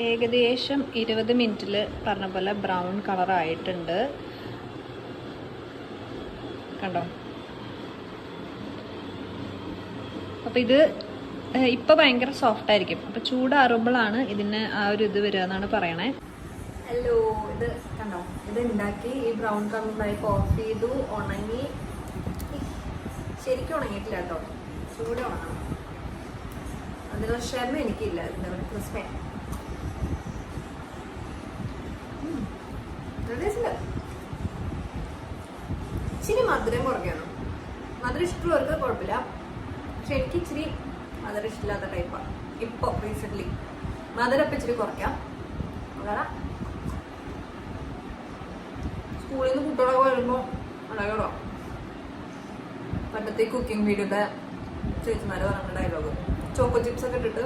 ഏകദേശം 20 മിനിറ്റിൽ പറഞ്ഞ പോലെ ബ്രൗൺ കളർ ആയിട്ടുണ്ട്. കണ്ടോ? അപ്പോൾ ഇത് ഇപ്പോൾ ഭയങ്കര സോഫ്റ്റ് ആയിരിക്കും. അപ്പോൾ ചൂടാറുമ്പോഴാണ് ഇതിന് ആ ഒരു ഇത് വരിക എന്നാണ് പറയണേ. ഹലോ, ഇത് കണ്ടോ? ഇത് ഉണ്ടാക്കി ഈ ബ്രൗൺ കളറിലായി ഓഫ് ചെയ്തു, ഉണങ്ങി. ശരിക്കും ഉണങ്ങിയിട്ടില്ല കേട്ടോ, ചൂട് ഉണങ്ങണം. അതിനുള്ള ക്ഷമ എനിക്കില്ല. ഇതിൻ്റെ ക്രിസ്പി ഇച്ചിരി മധുരം കുറയ്ക്കണം. മധുരം ഇഷ്ടമുള്ളവർക്ക് കുഴപ്പമില്ല, പക്ഷെ എനിക്ക് ഇച്ചിരി മധുരം ഇഷ്ടമില്ലാത്ത ടൈപ്പാണ്. ഇപ്പോൾ റീസെൻ്റ്ലി മധുരം ഇപ്പം ഇച്ചിരി കുറയ്ക്കാം. കാരണം സ്കൂളിൽ നിന്ന് കുട്ടികളൊക്കെ വരുമ്പോൾ ഉണ്ടാകണോ പണ്ടത്തെ കുക്കിംഗ് വീഡിയോയുടെ ചേച്ചിമാർ പറഞ്ഞ ഡയലോഗ്, ചോക്കോ ചിപ്സ് ഒക്കെ ഇട്ടിട്ട്